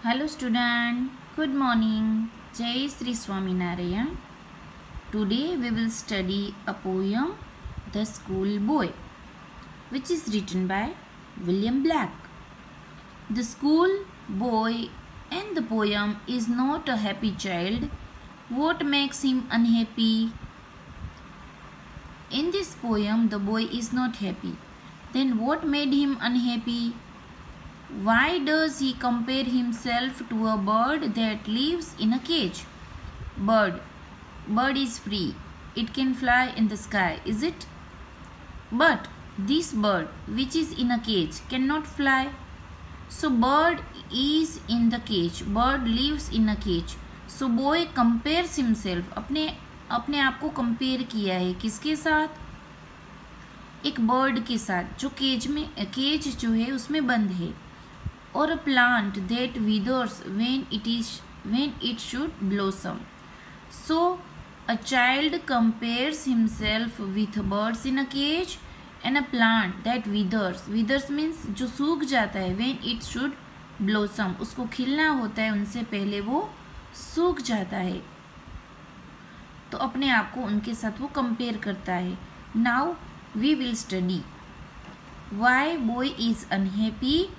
Hello student, good morning. Jai Sri Swaminarayan. Today we will study a poem, The School Boy, which is written by William Black. The school boy in the poem is not a happy child. What makes him unhappy? In this poem, the boy is not happy. Then what made him unhappy? Why does he compare himself to a bird that lives in a cage? Bird is free. It can fly in the sky, is it? But this bird, which is in a cage, cannot fly. So bird is in the cage. Bird lives in a cage. So boy compares himself. अपने आप को compare किया है किसके साथ? एक bird के साथ जो केज जो है उसमें बंद है. Or a plant that withers when it should blossom. So a child compares himself with birds in a cage and a plant that withers. Withers means जो सूख जाता है. when it should blossom, उसको खिलना होता है उनसे पहले वो सूख जाता है. तो अपने आप को उनके साथ वो कंपेयर करता है. Now we will study why boy is unhappy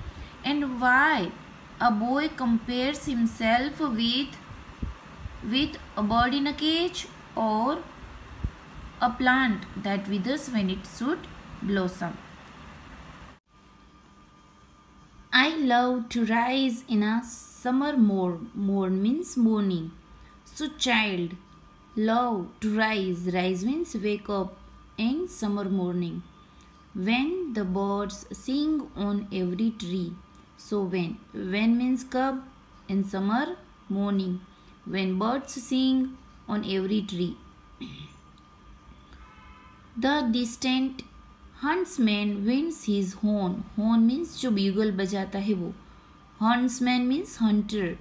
and why a boy compares himself with a bird in a cage or a plant that withers when it should blossom. I love to rise in a summer morn. Morn means morning. So child, love to rise. Rise means wake up in summer morning. When the birds sing on every tree. So when means कब? In summer morning. When birds sing on every tree. The distant huntsman winds his horn. Horn means जो bugle बजाता है वो. Huntsman means hunter.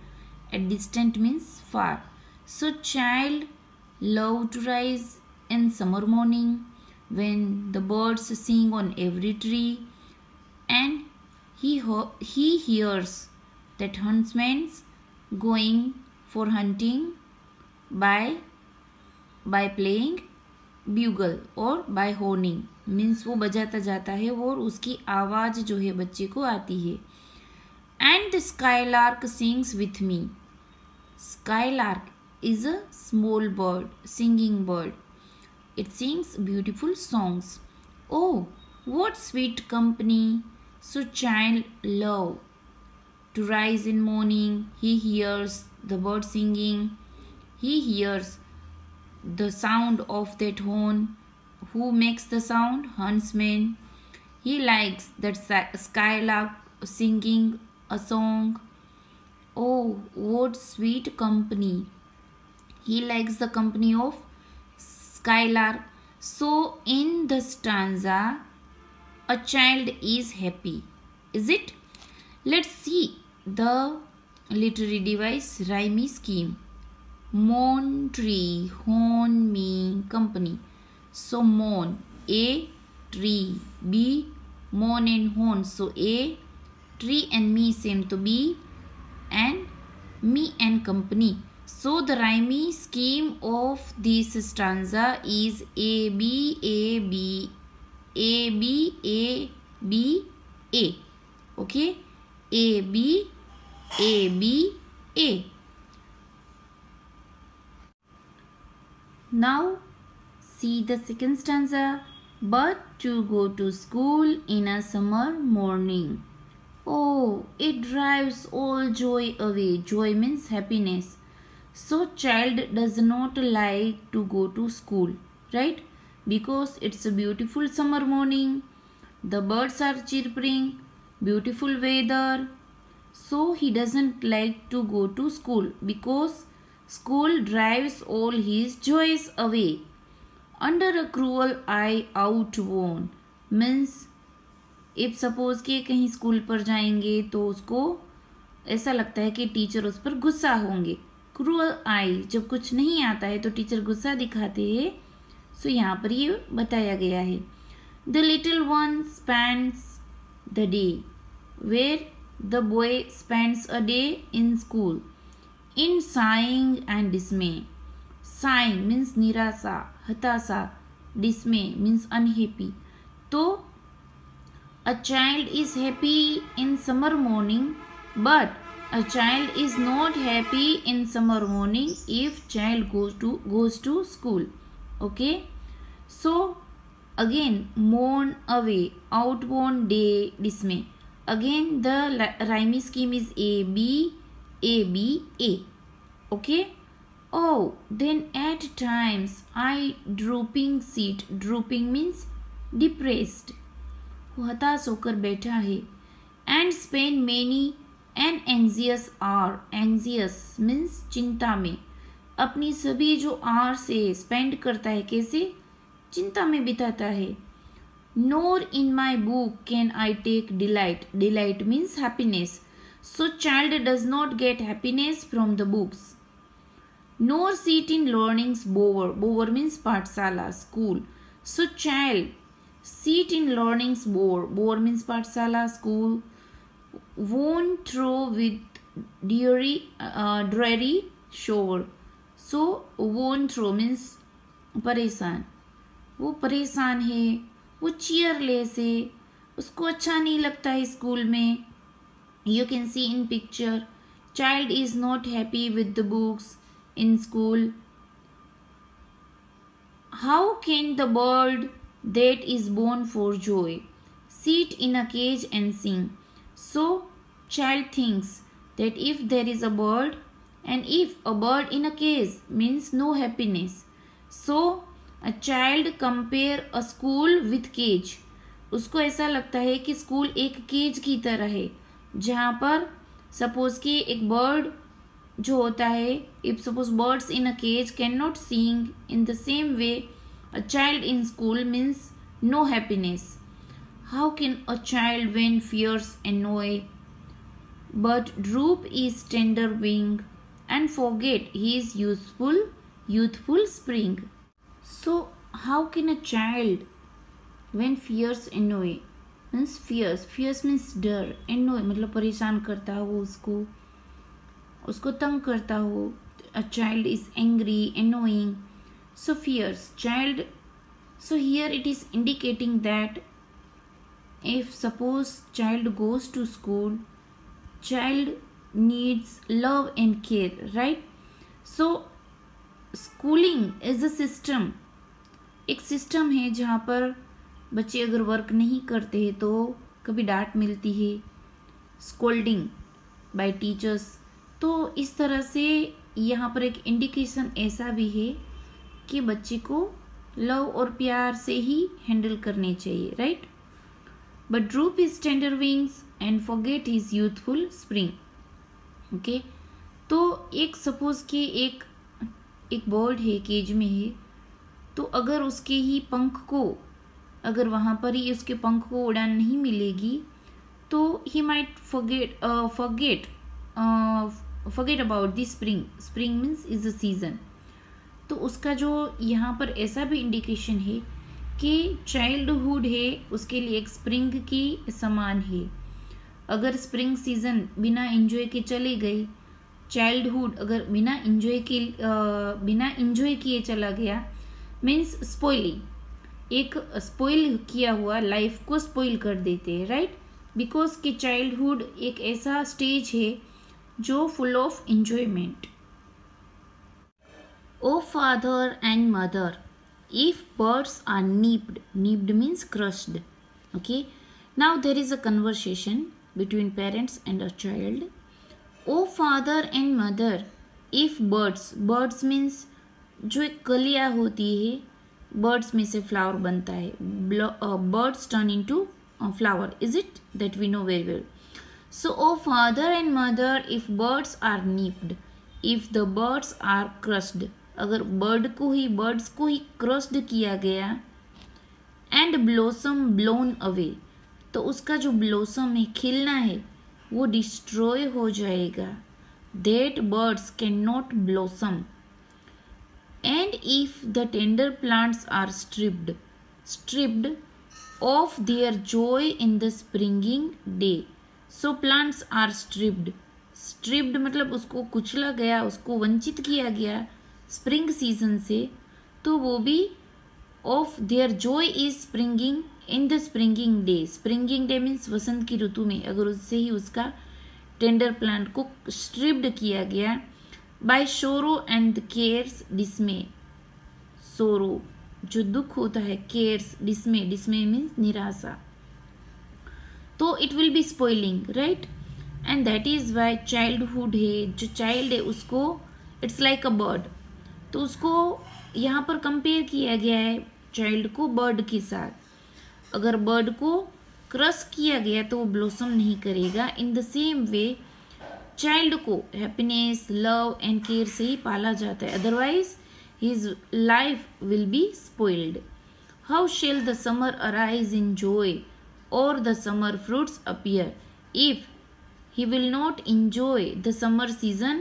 At distant means far. So child love to rise in summer morning when the birds sing on every tree, and he hears that huntsman's going for hunting by playing bugle or by horning. means वो बजाता जाता है और उसकी आवाज़ जो है बच्चे को आती है. And the skylark sings with me. Skylark is a small bird, singing bird. It sings beautiful songs. Oh, what sweet company! So child love to rise in morning. He hears the bird singing. He hears the sound of that horn. Who makes the sound? Huntsman. He likes that skylark singing a song. Oh, what sweet company! He likes the company of skylark. So in the stanza, a child is happy, is it? Let's see the literary device rhyme scheme. Mourn tree, horn me company. So mourn, A, tree, B, mourn and horn. So A, tree and me same to B, and me and company. So the rhyme scheme of this stanza is A, B, A, B, A, B, A, B, A. Okay? A, B, A, B, A. Now see the second stanza. But to go to school in a summer morning. Oh, it drives all joy away. Joy means happiness. So child does not like to go to school, right? Because it's a beautiful summer morning. The birds are chirping, beautiful weather. So he doesn't like to go to school because school drives all his joys away. Under a cruel eye outworn means if suppose कि कहीं school पर जाएंगे तो उसको ऐसा लगता है कि टीचर उस पर गुस्सा होंगे. क्रूअल आई, जब कुछ नहीं आता है तो टीचर गुस्सा दिखाते हैं. सो यहाँ पर ये बताया गया है. The little one spends the day where The boy spends a day in school in sighing and dismay. Sighing means निराशा, हताशा. Dismay means unhappy. तो a child is happy in summer morning, but a child is not happy in summer morning if child goes to school. Okay. So again, mourn away, outborn day, dismay. Again, the rhyming scheme is A B A B A. Okay. Oh, then at times I drooping sit. Drooping means depressed. वो हताश होकर बैठा है. And spend many an anxious hour. Anxious means चिंता में. अपनी सभी जो hour से spend करता है कैसे? चिंता में बिताता है. Nor in my book can I take delight. Delight means happiness. So child does not get happiness from the books. Nor sit in learning's bower. Bower means pathsala, school. So child sit in learning's bower. Bower means pathsala, school. Won't throw with dreary shower. So won't throw means परेशान. वो परेशान है, वो cheerless है, उसको अच्छा नहीं लगता है स्कूल में. You can see in picture, child is not happy with the books in school. How can the bird that is born for joy sit in a cage and sing? So child thinks that if there is a bird, and if a bird in a cage means no happiness, so a child compare a school with cage. उसको ऐसा लगता है कि school एक cage की तरह है जहाँ पर सपोज कि एक बर्ड जो होता है, if suppose birds in a cage can not sing in the same way a child in school means no happiness. How can a child when fears annoy but droop is tender wing and forget his youthful spring. So how can a child when fears annoy means fears means डर, annoy मतलब परेशान करता हो, उसको तंग करता हो. A child is angry, annoying. So fears child. So here it is indicating that if suppose child goes to school, child needs love and care, right? So schooling is a system. एक system है जहाँ पर बच्चे अगर work नहीं करते हैं तो कभी डांट मिलती है, स्कोल्डिंग बाय टीचर्स. तो इस तरह से यहाँ पर एक इंडिकेशन ऐसा भी है कि बच्चे को लव और प्यार से ही हैंडल करने चाहिए, right? But drupe his tender wings and forget his youthful spring. Okay, तो एक सपोज कि एक बर्ड है, केज में है, तो अगर उसके ही पंख को, अगर वहाँ पर ही उसके पंख को उड़ान नहीं मिलेगी तो he might forget about the spring. Spring means is a season. तो उसका जो यहाँ पर ऐसा भी इंडिकेशन है कि चाइल्डहुड है उसके लिए एक स्प्रिंग की समान है. अगर स्प्रिंग सीजन बिना एंजॉय के चले गए, चाइल्डहुड अगर बिना एंजॉय किए चला गया मीन्स स्पॉइलिंग. एक स्पॉइल किया हुआ लाइफ को स्पॉइल कर देते हैं, राइट? बिकॉज कि चाइल्डहुड एक ऐसा स्टेज है जो full of enjoyment. O father and mother, if birds are nipped means crushed. Okay, now there is a conversation between parents and a child. O father and mother, if birds means जो एक कलियाँ होती है, birds में से flower बनता है. Birds turn into flower, is it? That we know very well. So, O father and mother, if birds are nipped, if the birds are crushed, अगर बर्ड्स को ही क्रस्ड किया गया, and blossom blown away, तो उसका जो blossom है, खिलना है, वो डिस्ट्रॉय हो जाएगा. That birds cannot blossom. And if the tender plants are stripped of their joy in the springing day. So plants are stripped, stripped मतलब उसको कुचला गया, उसको वंचित किया गया स्प्रिंग सीजन से, तो वो भी of their joy is springing in the springing day, springing day means वसंत की ऋतु में अगर उससे ही उसका टेंडर प्लांट को स्ट्रिप्ड किया गया बाय सोरो एंड केयर्स डिस्मे, सोरो जो दुख होता है, केयर्स डिस्मे, डिस्मे मीन्स निराशा, तो it will be spoiling right. And that is why childhood है, जो चाइल्ड है उसको इट्स लाइक अ बर्ड, तो उसको यहाँ पर कंपेयर किया गया है चाइल्ड को बर्ड के साथ। अगर बर्ड को क्रश किया गया तो वो ब्लॉसम नहीं करेगा। In the same way child को हैप्पीनेस, लव एंड केयर से ही पाला जाता है, otherwise his life will be spoiled. How shall the summer arise in joy और the summer fruits appear if he will not enjoy the summer season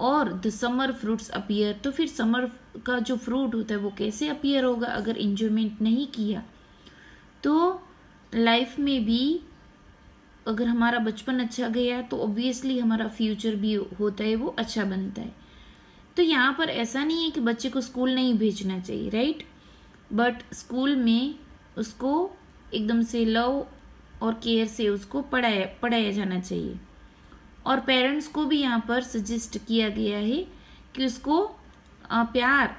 और the summer fruits appear, तो फिर summer का जो फ्रूट होता है वो कैसे अपीयर होगा अगर इंजॉयमेंट नहीं किया। तो लाइफ में भी अगर हमारा बचपन अच्छा गया तो ऑब्वियसली हमारा फ्यूचर भी होता है वो अच्छा बनता है। तो यहाँ पर ऐसा नहीं है कि बच्चे को स्कूल नहीं भेजना चाहिए राइट, बट स्कूल में उसको एकदम से लव और केयर से उसको पढ़ाया जाना चाहिए। और पेरेंट्स को भी यहाँ पर सजेस्ट किया गया है कि उसको प्यार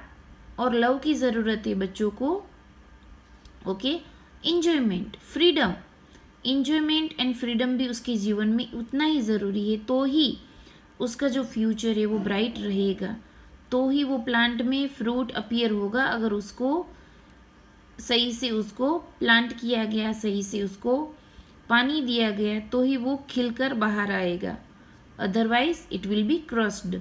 और लव की ज़रूरत है बच्चों को। Okay, enjoyment, freedom, enjoyment and freedom भी उसके जीवन में उतना ही ज़रूरी है, तो ही उसका जो फ्यूचर है वो ब्राइट रहेगा, तो ही वो प्लांट में फ्रूट अपीयर होगा। अगर उसको सही से उसको प्लांट किया गया, सही से उसको पानी दिया गया, तो ही वो खिलकर बाहर आएगा, otherwise it will be crushed.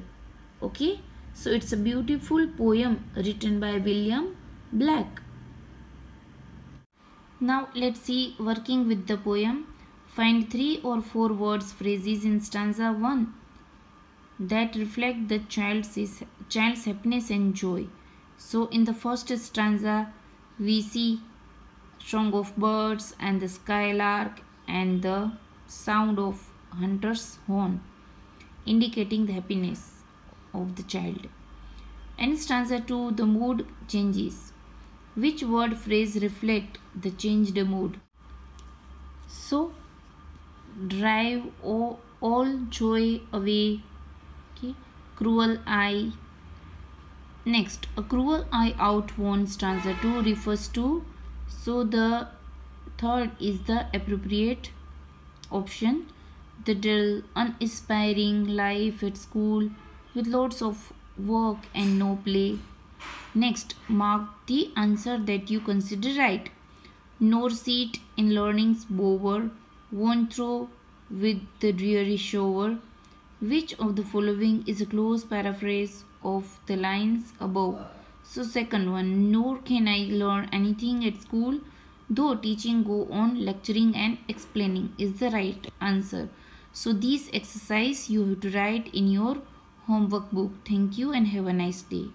Okay, so it's a beautiful poem written by William Blake. Now let's see working with the poem. Find 3 or 4 words phrases in stanza 1 that reflect the child's happiness and joy. So in the first stanza we see song of birds and the skylark and the sound of hunter's horn indicating the happiness of the child. And stanza 2 the mood changes. Which word phrase reflect the changed mood? So drive all joy away. Okay, cruel eye. Next, a cruel eye out one, stanza 2 refers to, so the third is the appropriate option. The dull, uninspiring life at school with lots of work and no play. Next, mark the answer that you consider right. Nor sit in learning's bower, won't throw with the dreary shower. Which of the following is a close paraphrase of the lines above? So second one, nor can I learn anything at school, though teaching go on, lecturing and explaining is the right answer. So these exercise you have to write in your homework book. Thank you and have a nice day.